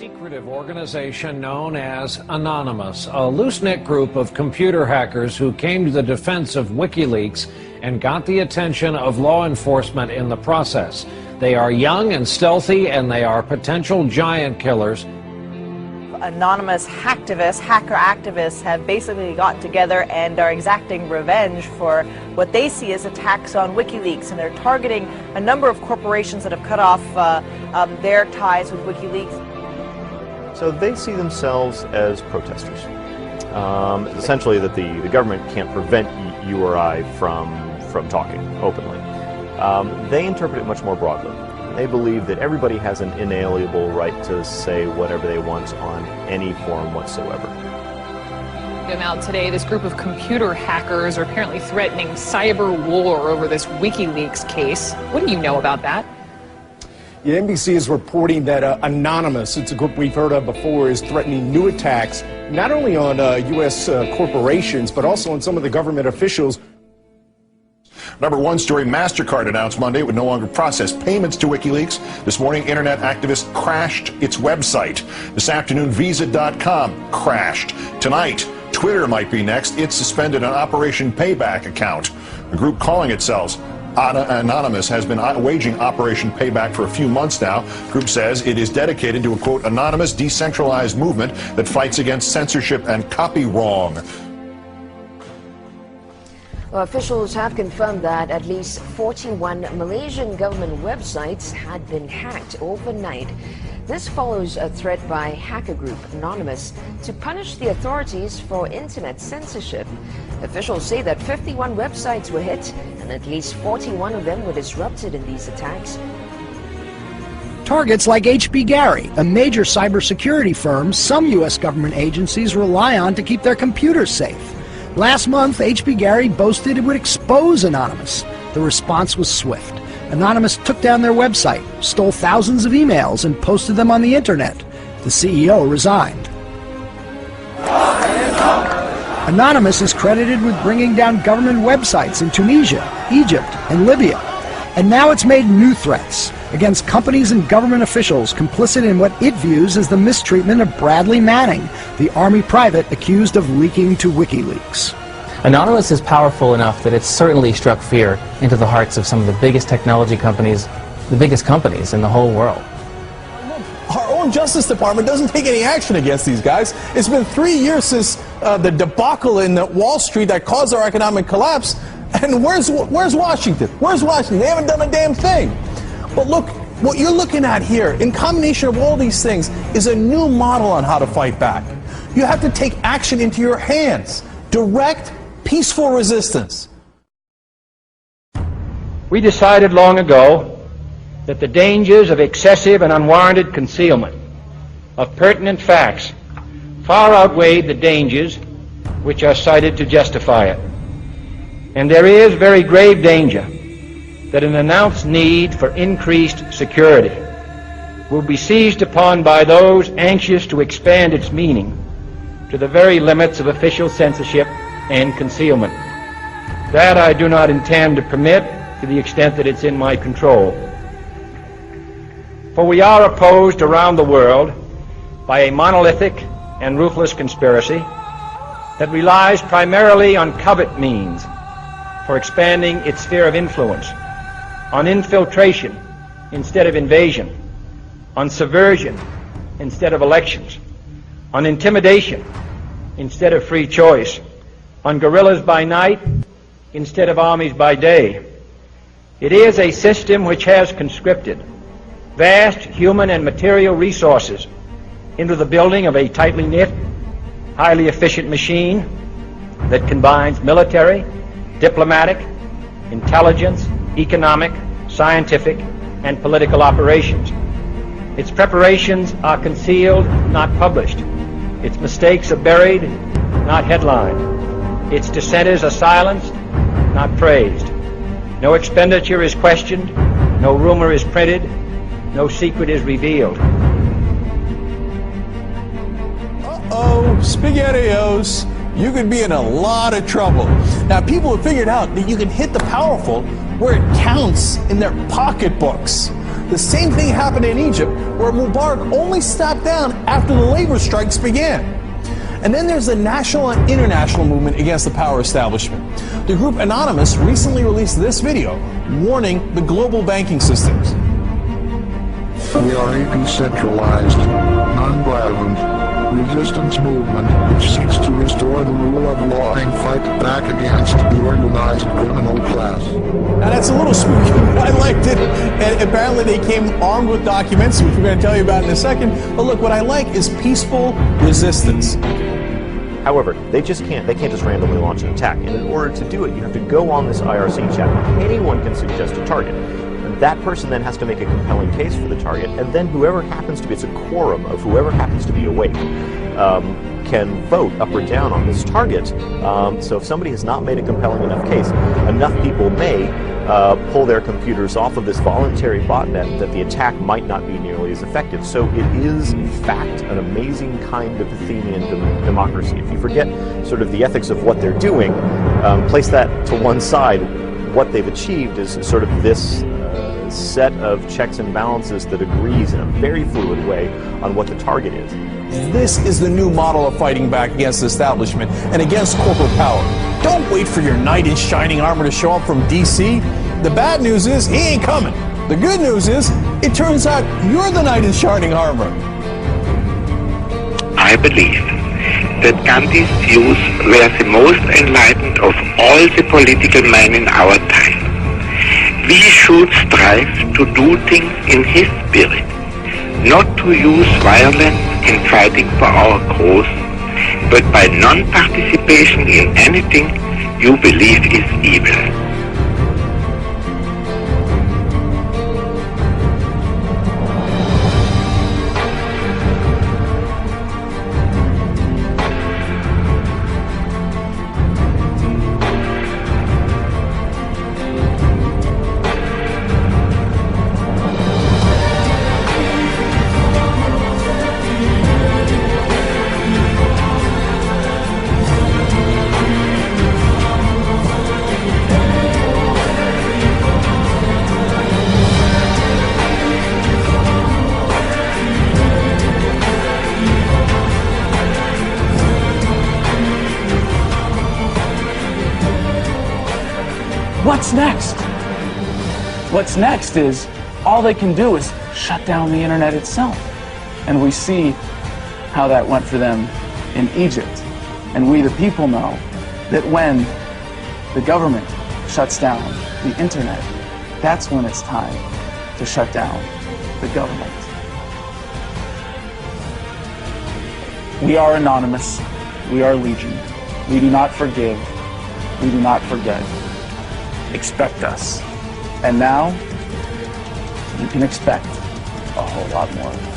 secretive organization known as Anonymous, a loose-knit group of computer hackers who came to the defense of WikiLeaks and got the attention of law enforcement in the process. They are young and stealthy, and they are potential giant killers. Anonymous hacker activists have basically got together and are exacting revenge for what they see as attacks on WikiLeaks, and they're targeting a number of corporations that have cut off their ties with WikiLeaks. So they see themselves as protesters. Essentially that the government can't prevent you or I from talking openly. They interpret it much more broadly. They believe that everybody has an inalienable right to say whatever they want on any forum whatsoever. Now today, this group of computer hackers are apparently threatening cyber war over this WikiLeaks case. What do you know about that? Yeah, NBC is reporting that Anonymous, it's a group we've heard of before, is threatening new attacks not only on U.S. corporations, but also on some of the government officials. Number one story, MasterCard announced Monday it would no longer process payments to WikiLeaks. This morning, internet activists crashed its website. This afternoon, Visa.com crashed. Tonight, Twitter might be next. It suspended an Operation Payback account. A group calling itself Anonymous has been waging Operation Payback for a few months now. The group says it is dedicated to a, quote, anonymous, decentralized movement that fights against censorship and copy wrong. Well, officials have confirmed that at least 41 Malaysian government websites had been hacked overnight. This follows a threat by hacker group Anonymous to punish the authorities for internet censorship. Officials say that 51 websites were hit and at least 41 of them were disrupted in these attacks. Targets like HB Gary, a major cybersecurity firm some U.S. government agencies rely on to keep their computers safe. Last month, HB Gary boasted it would expose Anonymous. The response was swift. Anonymous took down their website, stole thousands of emails, and posted them on the internet. The CEO resigned. Anonymous is credited with bringing down government websites in Tunisia, Egypt, and Libya. And now it's made new threats against companies and government officials complicit in what it views as the mistreatment of Bradley Manning, the Army private accused of leaking to WikiLeaks. Anonymous is powerful enough that it's certainly struck fear into the hearts of some of the biggest technology companies, the biggest companies in the whole world. Our own Justice Department doesn't take any action against these guys. It's been 3 years since the debacle in Wall Street that caused our economic collapse. And where's Washington? Where's Washington? They haven't done a damn thing. But look, what you're looking at here, in combination of all these things, is a new model on how to fight back. You have to take action into your hands. Direct, peaceful resistance. We decided long ago that the dangers of excessive and unwarranted concealment of pertinent facts far outweighed the dangers which are cited to justify it. And there is very grave danger that an announced need for increased security will be seized upon by those anxious to expand its meaning to the very limits of official censorship and concealment. That I do not intend to permit to the extent that it's in my control. For we are opposed around the world by a monolithic and ruthless conspiracy that relies primarily on covert means for expanding its sphere of influence, on infiltration instead of invasion, on subversion instead of elections, on intimidation instead of free choice, on guerrillas by night instead of armies by day. It is a system which has conscripted vast human and material resources into the building of a tightly knit, highly efficient machine that combines military, diplomatic, intelligence, economic, scientific, and political operations. Its preparations are concealed, not published. Its mistakes are buried, not headlined. Its dissenters are silenced, not praised. No expenditure is questioned, no rumor is printed, no secret is revealed. Uh-oh, SpaghettiOs. You could be in a lot of trouble. Now, people have figured out that you can hit the powerful where it counts in their pocketbooks. The same thing happened in Egypt, where Mubarak only stepped down after the labor strikes began. And then there's the national and international movement against the power establishment. The group Anonymous recently released this video warning the global banking systems. We are a decentralized, non-violent resistance movement which seeks to restore the rule of law and fight back against the organized criminal class. Now that's a little spooky, but I liked it. And apparently they came armed with documents, which we're going to tell you about in a second. But look, what I like is peaceful resistance. However, they can't just randomly launch an attack. And in order to do it, you have to go on this IRC chat. Anyone can suggest a target. That person then has to make a compelling case for the target, and then whoever happens to be, it's a quorum of whoever happens to be awake, can vote up or down on this target. So if somebody has not made a compelling enough case, enough people may pull their computers off of this voluntary botnet that the attack might not be nearly as effective. So it is, in fact, an amazing kind of Athenian democracy. If you forget sort of the ethics of what they're doing, place that to one side, what they've achieved is sort of this set of checks and balances that agrees in a very fluid way on what the target is. This is the new model of fighting back against the establishment and against corporate power. Don't wait for your knight in shining armor to show up from DC. The bad news is he ain't coming. The good news is it turns out you're the knight in shining armor. I believe that Gandhi's views were the most enlightened of all the political men in our time. We should strive to do things in his spirit, not to use violence in fighting for our cause, but by non-participation in anything you believe is evil. What's next? What's next is all they can do is shut down the internet itself. And we see how that went for them in Egypt. And we, the people, know that when the government shuts down the internet, that's when it's time to shut down the government. We are Anonymous. We are Legion. We do not forgive. We do not forget. Expect us. And now, you can expect a whole lot more.